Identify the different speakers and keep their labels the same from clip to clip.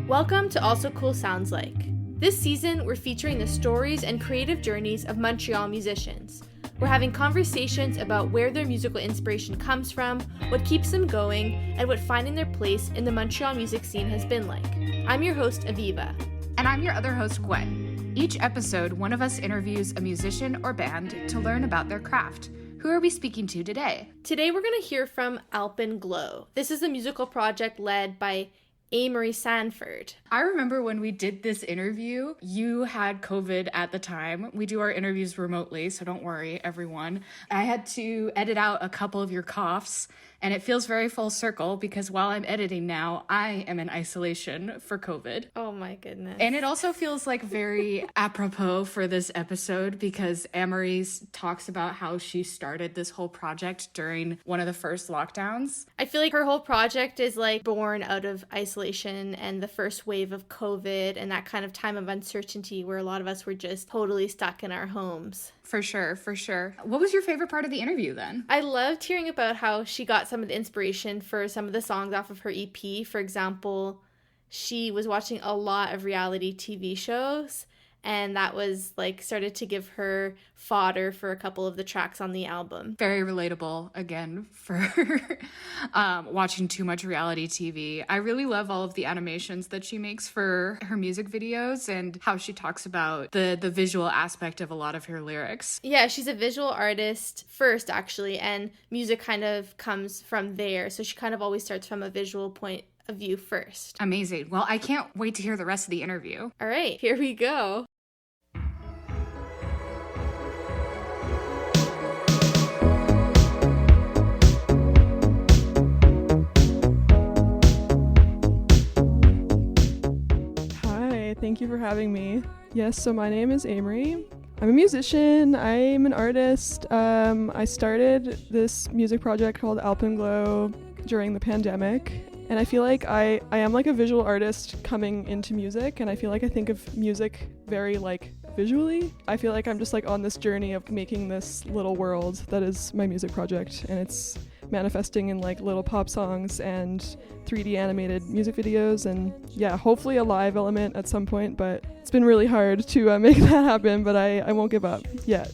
Speaker 1: Welcome to Also Cool Sounds Like. This season, we're featuring the stories and creative journeys of Montreal musicians. We're having conversations about where their musical inspiration comes from, what keeps them going, and what finding their place in the Montreal music scene has been like. I'm your host, Aviva.
Speaker 2: And I'm your other host, Gwen. Each episode, one of us interviews a musician or band to learn about their craft. Who are we speaking to today?
Speaker 1: Today we're going to hear from Alpen Glow. This is a musical project led by Amery Sanford.
Speaker 2: I remember when we did this interview, you had COVID at the time. We do our interviews remotely, so don't worry, everyone. I had to edit out a couple of your coughs, and it feels very full circle because while I'm editing now, I am in isolation for COVID.
Speaker 1: Oh my goodness.
Speaker 2: And it also feels like very apropos for this episode because Amery talks about how she started this whole project during one of the first lockdowns.
Speaker 1: I feel like her whole project is like born out of isolation and the first wave of COVID and that kind of time of uncertainty where a lot of us were just totally stuck in our homes.
Speaker 2: For sure, for sure. What was your favorite part of the interview then?
Speaker 1: I loved hearing about how she got some of the inspiration for some of the songs off of her EP. For example, she was watching a lot of reality TV shows, and that was like started to give her fodder for a couple of the tracks on the album.
Speaker 2: Very relatable, again, for watching too much reality TV. I really love all of the animations that she makes for her music videos and how she talks about the visual aspect of a lot of her lyrics.
Speaker 1: Yeah, she's a visual artist first, actually, and music kind of comes from there. So she kind of always starts from a visual point of view first.
Speaker 2: Amazing. Well, I can't wait to hear the rest of the interview.
Speaker 1: All right, here we go.
Speaker 3: Thank you for having me. Yes, so my name is Amery. I'm a musician. I'm an artist. I started this music project called Alpen Glow during the pandemic. And I feel like I am like a visual artist coming into music. And I feel like I think of music very like visually. I feel like I'm just like on this journey of making this little world that is my music project. And it's manifesting in like little pop songs and 3D animated music videos and yeah, hopefully a live element at some point, but it's been really hard to make that happen, but I won't give up yet.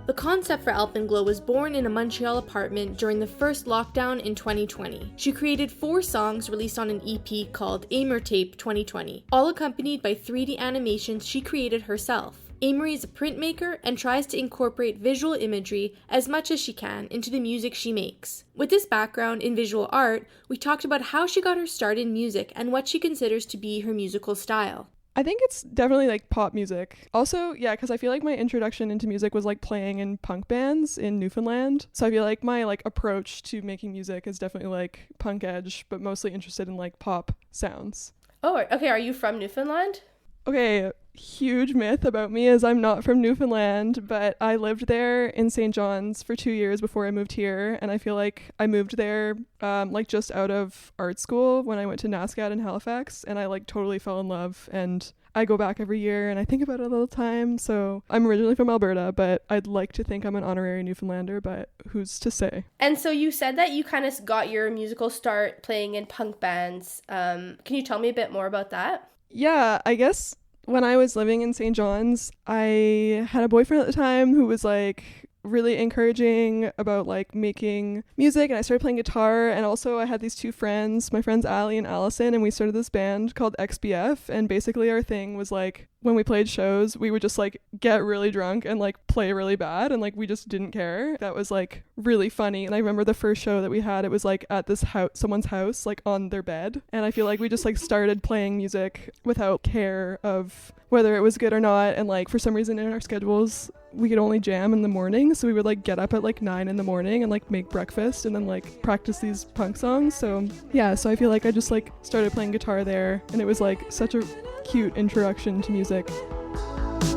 Speaker 1: The concept for Alpen Glow was born in a Montreal apartment during the first lockdown in 2020. She created 4 songs released on an EP called Amer Tape 2020, all accompanied by 3D animations she created herself. Amery is a printmaker and tries to incorporate visual imagery as much as she can into the music she makes. With this background in visual art, we talked about how she got her start in music and what she considers to be her musical style.
Speaker 3: I think it's definitely like pop music. Also, yeah, because I feel like my introduction into music was like playing in punk bands in Newfoundland. So I feel like my like approach to making music is definitely like punk edge, but mostly interested in like pop sounds.
Speaker 1: Oh, okay. Are you from Newfoundland?
Speaker 3: Okay, huge myth about me is I'm not from Newfoundland, but I lived there in St. John's for 2 years before I moved here, and I feel like I moved there like just out of art school when I went to NASCAD in Halifax, and I like totally fell in love, and I go back every year and I think about it all the time. So I'm originally from Alberta, but I'd like to think I'm an honorary Newfoundlander, but who's to say?
Speaker 1: And so you said that you kind of got your musical start playing in punk bands. Can you tell me a bit more about that?
Speaker 3: Yeah, I guess when I was living in St. John's, I had a boyfriend at the time who was like really encouraging about like making music, and I started playing guitar. And also I had these 2 friends, my friends Allie and Allison, and we started this band called XBF, and basically our thing was like when we played shows we would just like get really drunk and like play really bad, and like we just didn't care. That was like really funny. And I remember the first show that we had, it was like at this house, someone's house, like on their bed, and I feel like we just like started playing music without care of whether it was good or not. And like for some reason in our schedules we could only jam in the morning, so we would like get up at like 9 in the morning and like make breakfast and then like practice these punk songs. So yeah, so I feel like I just like started playing guitar there, and it was like such a cute introduction to music.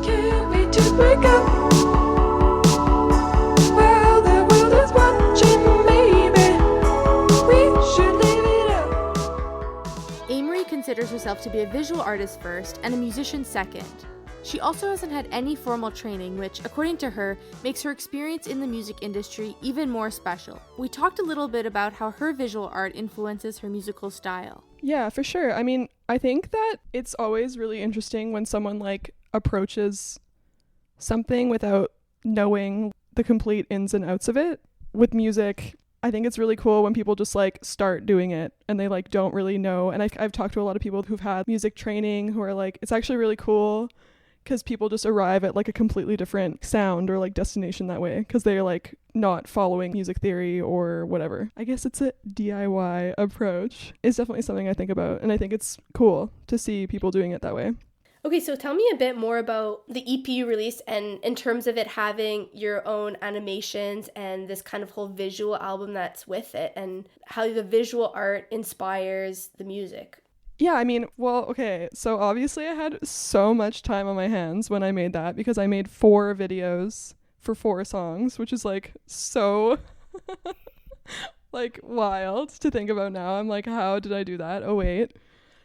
Speaker 3: Can't wait to break up while the world is watching, maybe we should leave it up.
Speaker 1: Amery considers herself to be a visual artist first and a musician second. She also hasn't had any formal training, which, according to her, makes her experience in the music industry even more special. We talked a little bit about how her visual art influences her musical style.
Speaker 3: Yeah, for sure. I mean, I think that it's always really interesting when someone like approaches something without knowing the complete ins and outs of it. With music, I think it's really cool when people just like start doing it and they like don't really know. And I've talked to a lot of people who've had music training who are like, it's actually really cool because people just arrive at like a completely different sound or like destination that way because they're like not following music theory or whatever. I guess it's a DIY approach. It's definitely something I think about, and I think it's cool to see people doing it that way.
Speaker 4: Okay, so tell me a bit more about the EP you released and in terms of it having your own animations and this kind of whole visual album that's with it and how the visual art inspires the music.
Speaker 3: Yeah, I mean, well, okay, so obviously I had so much time on my hands when I made that because I made 4 videos for 4 songs, which is like so like wild to think about now. I'm like, how did I do that? Oh, wait.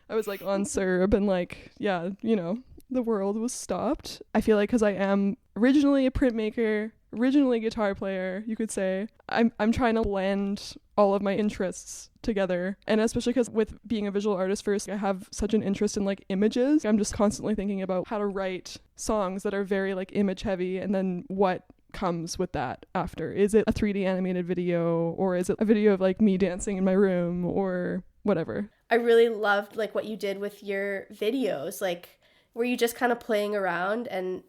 Speaker 3: I was like on Serb and like, yeah, you know, the world was stopped. I feel like because I am originally a printmaker, originally a guitar player, you could say, I'm trying to blend all of my interests together. And especially because with being a visual artist first, I have such an interest in like images. I'm just constantly thinking about how to write songs that are very like image heavy and then what comes with that after. Is it a 3D animated video or is it a video of like me dancing in my room or whatever?
Speaker 4: I really loved like what you did with your videos. Like, were you just kind of playing around and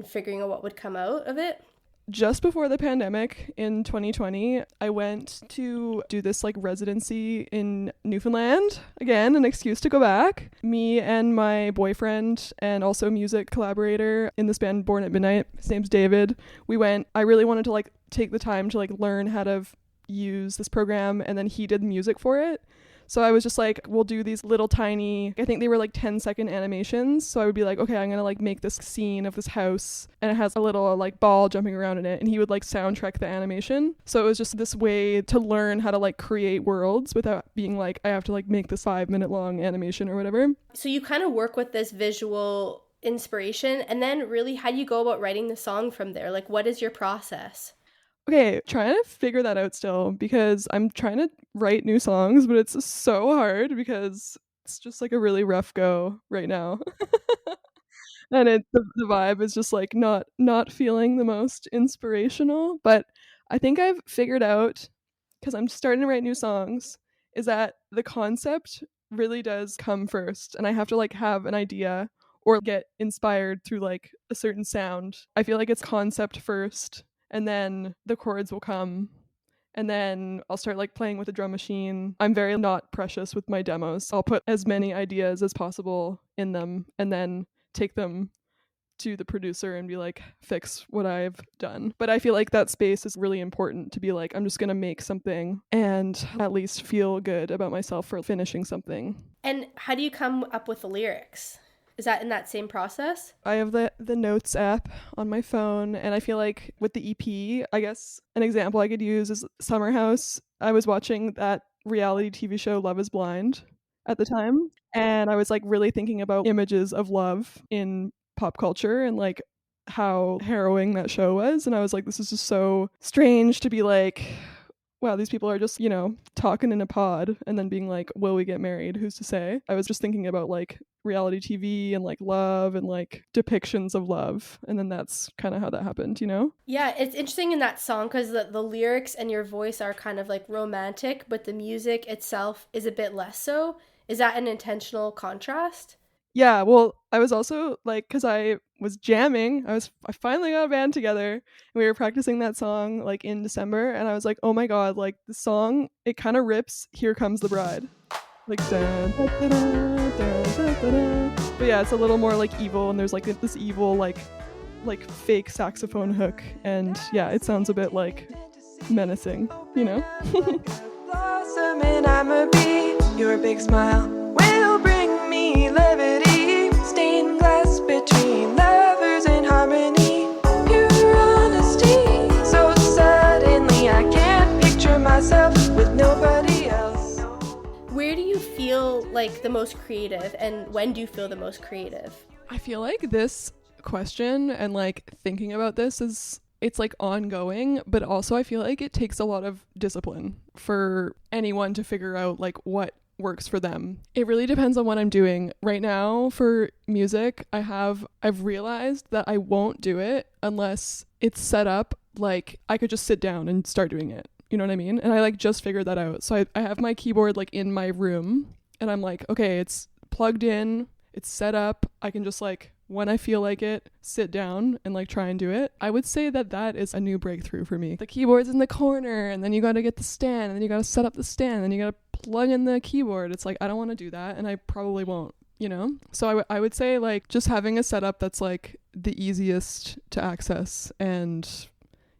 Speaker 4: figuring out what would come out of it?
Speaker 3: Just before the pandemic in 2020, I went to do this like residency in Newfoundland. Again, an excuse to go back. Me and my boyfriend and also music collaborator in this band Born at Midnight, his name's David. We went, I really wanted to like take the time to like learn how to use this program, and then he did music for it. So I was just like, we'll do these little tiny, I think they were like 10-second animations. So I would be like, okay, I'm going to like make this scene of this house and it has a little like ball jumping around in it. And he would like soundtrack the animation. So it was just this way to learn how to like create worlds without being like, I have to like make this 5-minute long animation or whatever.
Speaker 4: So you kind of work with this visual inspiration, and then really how do you go about writing the song from there? Like, what is your process?
Speaker 3: Okay, trying to figure that out still because I'm trying to write new songs, but it's so hard because it's just like a really rough go right now. And the vibe is just like not feeling the most inspirational, but I think I've figured out, because I'm starting to write new songs, is that the concept really does come first, and I have to like have an idea or get inspired through like a certain sound. I feel like it's concept first, and then the chords will come, and then I'll start like playing with a drum machine. I'm very not precious with my demos. I'll put as many ideas as possible in them and then take them to the producer and be like, fix what I've done. But I feel like that space is really important to be like, I'm just going to make something and at least feel good about myself for finishing something.
Speaker 4: And how do you come up with the lyrics? Is that in that same process?
Speaker 3: I have the Notes app on my phone, and I feel like with the EP, I guess an example I could use is Summer House. I was watching that reality TV show Love is Blind at the time, and I was like really thinking about images of love in pop culture and like how harrowing that show was. And I was like, this is just so strange to be like, wow, these people are just, you know, talking in a pod and then being like, will we get married? Who's to say? I was just thinking about like reality TV and like love and like depictions of love. And then that's kind of how that happened, you know?
Speaker 4: Yeah, it's interesting in that song because the lyrics and your voice are kind of like romantic, but the music itself is a bit less so. Is that an intentional contrast?
Speaker 3: Yeah, well, I was also like, because I was jamming, I finally got a band together and we were practicing that song like in December, and I was like, oh my god, like the song, it kind of rips Here Comes the Bride, like da, da, da, da, da, da, da. But yeah, it's a little more like evil, and there's like this evil like fake saxophone hook, and yeah, it sounds a bit like menacing, you know?
Speaker 5: Blossom in Amery, your big smile will bring me levity, stained glass between lovers in harmony, pure honesty. So suddenly I can't picture myself with nobody else.
Speaker 4: Where do you feel like the most creative, and when do you feel the most creative?
Speaker 3: I feel like this question, and like thinking about this is, it's like ongoing, but also I feel like it takes a lot of discipline for anyone to figure out like what works for them. It really depends on what I'm doing. Right now for music, I've realized that I won't do it unless it's set up like I could just sit down and start doing it. You know what I mean? And I like just figured that out. So I have my keyboard like in my room, and I'm like, okay, it's plugged in, it's set up. I can just like, when I feel like it, sit down and like try and do it. I would say that is a new breakthrough for me. The keyboard's in the corner, and then you got to get the stand, and then you got to set up the stand, and then you got to plug in the keyboard. It's like, I don't want to do that, and I probably won't, you know? So I would say like just having a setup that's like the easiest to access, and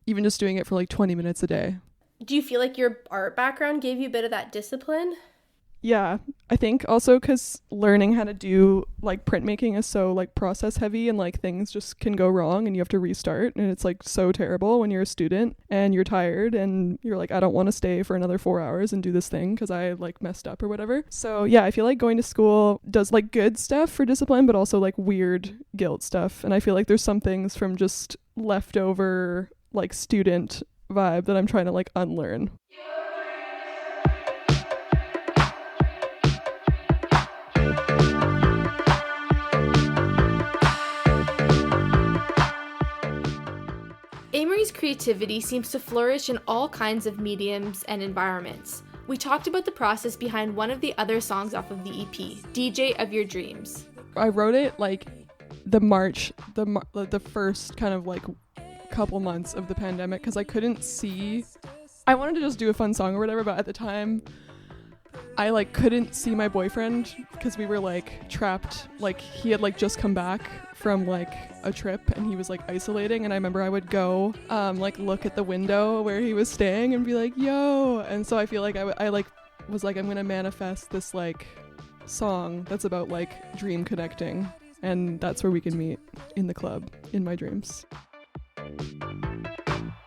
Speaker 3: even just doing it for like 20 minutes a day.
Speaker 4: Do you feel like your art background gave you a bit of that discipline?
Speaker 3: Yeah, I think also because learning how to do like printmaking is so like process heavy, and like things just can go wrong and you have to restart, and it's like so terrible when you're a student and you're tired and you're like, I don't want to stay for another 4 hours and do this thing because I like messed up or whatever. So yeah, I feel like going to school does like good stuff for discipline, but also like weird guilt stuff. And I feel like there's some things from just leftover like student vibe that I'm trying to like unlearn.
Speaker 1: Amery's creativity seems to flourish in all kinds of mediums and environments. We talked about the process behind one of the other songs off of the EP, DJ of Your Dreams.
Speaker 3: I wrote it like the first kind of like couple months of the pandemic, because I couldn't see, I wanted to just do a fun song or whatever, but at the time I like couldn't see my boyfriend because we were like trapped, like he had like just come back from like a trip and he was like isolating, and I remember I would go like look at the window where he was staying and be like, yo. And so I feel like I like was like, I'm gonna manifest this like song that's about like dream connecting, and that's where we can meet, in the club, in my dreams.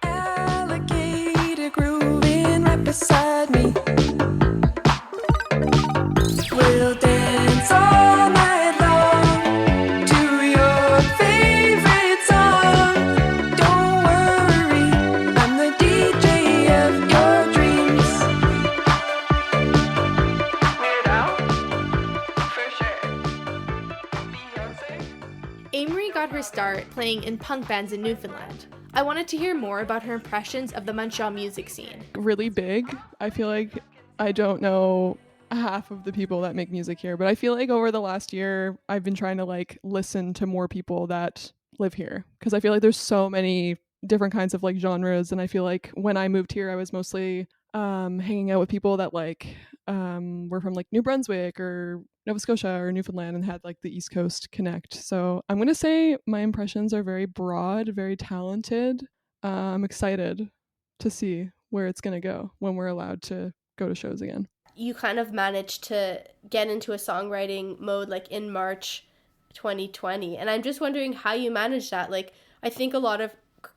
Speaker 5: Alligator grooving right beside me. We'll dance all night long to your favorite song. Don't worry, I'm the DJ of your dreams. Weird Al? For sure. Beyonce?
Speaker 1: Amery got her start playing in punk bands in Newfoundland. I wanted to hear more about her impressions of the Montreal music scene.
Speaker 3: Really big. I feel like I don't know half of the people that make music here, but I feel like over the last year I've been trying to like listen to more people that live here, because I feel like there's so many different kinds of like genres, and I feel like when I moved here I was mostly hanging out with people that like were from like New Brunswick or Nova Scotia or Newfoundland and had like the East Coast connect. So I'm gonna say my impressions are very broad, very talented. I'm excited to see where it's gonna go when we're allowed to go to shows again.
Speaker 4: You kind of managed to get into a songwriting mode like in March 2020, and I'm just wondering how you managed that. Like, I think a lot of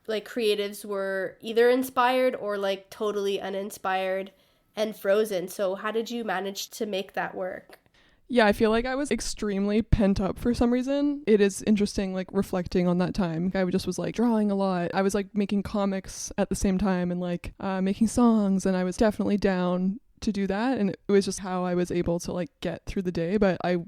Speaker 4: like creatives were either inspired or like totally uninspired and frozen. So how did you manage to make that work?
Speaker 3: Yeah, I feel like I was extremely pent up for some reason. It is interesting, like, reflecting on that time. I just was, like, drawing a lot. I was, like, making comics at the same time and, like, making songs, and I was definitely down to do that. And it was just how I was able to, like, get through the day. But I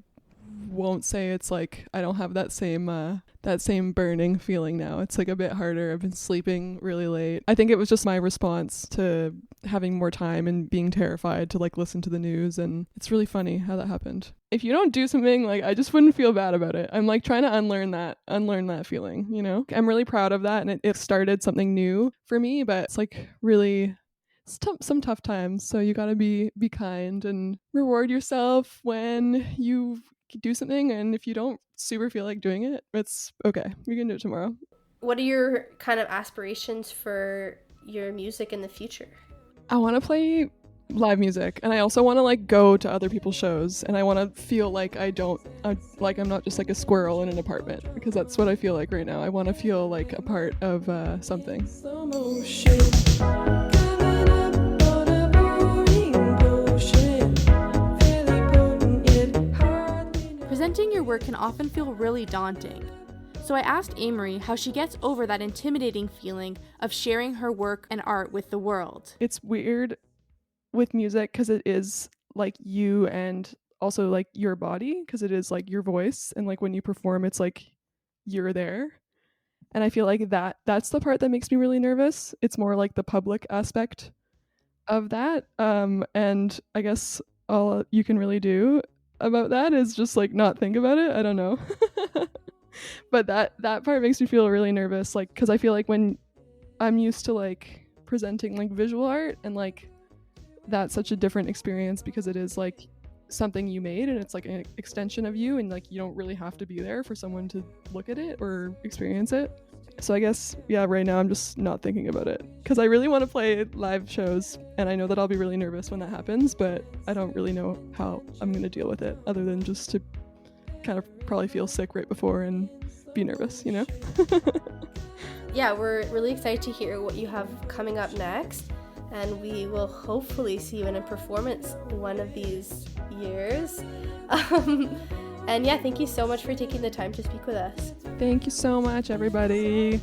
Speaker 3: won't say it's, like, I don't have that same burning feeling now. It's, like, a bit harder. I've been sleeping really late. I think it was just my response to having more time and being terrified to like listen to the news, and it's really funny how that happened. If you don't do something, like, I just wouldn't feel bad about it. I'm like trying to unlearn that feeling, you know? I'm really proud of that, and it started something new for me, but it's like really some tough times, so you gotta be kind and reward yourself when you do something, and if you don't super feel like doing it, it's okay, you can do it tomorrow.
Speaker 4: What are your kind of aspirations for your music in the future?
Speaker 3: I want to play live music, and I also want to like go to other people's shows, and I want to feel like I'm not just like a squirrel in an apartment, because that's what I feel like right now. I want to feel like a part of something.
Speaker 1: Presenting your work can often feel really daunting. So I asked Amery how she gets over that intimidating feeling of sharing her work and art with the world.
Speaker 3: It's weird with music because it is like you and also like your body, because it is like your voice, and like when you perform it's like you're there. And I feel like that's the part that makes me really nervous. It's more like the public aspect of that. And I guess all you can really do about that is just like not think about it. I don't know. But that part makes me feel really nervous, like, because I feel like when I'm used to like presenting like visual art, and like that's such a different experience because it is like something you made and it's like an extension of you, and like you don't really have to be there for someone to look at it or experience it. So I guess, yeah, right now I'm just not thinking about it because I really want to play live shows, and I know that I'll be really nervous when that happens, but I don't really know how I'm going to deal with it other than just to kind of probably feel sick right before and be nervous, you know?
Speaker 4: Yeah, we're really excited to hear what you have coming up next, and we will hopefully see you in a performance one of these years. And yeah, thank you so much for taking the time to speak with us.
Speaker 3: Thank you so much, everybody.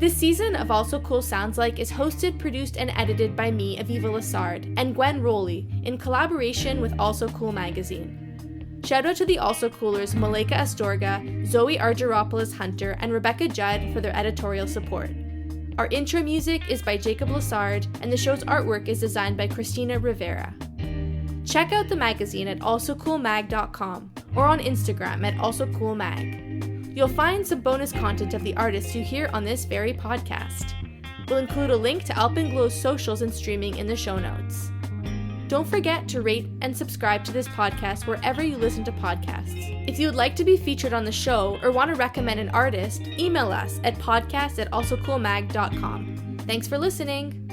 Speaker 1: This season of Also Cool Sounds Like is hosted, produced, and edited by me, Aviva Lessard, and Gwen Roley, in collaboration with Also Cool magazine. Shout out to the Also Coolers Malika Astorga, Zoe Argyropoulos Hunter, and Rebecca Judd for their editorial support. Our intro music is by Jacob Lessard, and the show's artwork is designed by Christina Rivera. Check out the magazine at alsocoolmag.com or on Instagram at alsocoolmag. You'll find some bonus content of the artists you hear on this very podcast. We'll include a link to Alpenglow's socials and streaming in the show notes. Don't forget to rate and subscribe to this podcast wherever you listen to podcasts. If you would like to be featured on the show or want to recommend an artist, email us at podcast@alsocoolmag.com. Thanks for listening!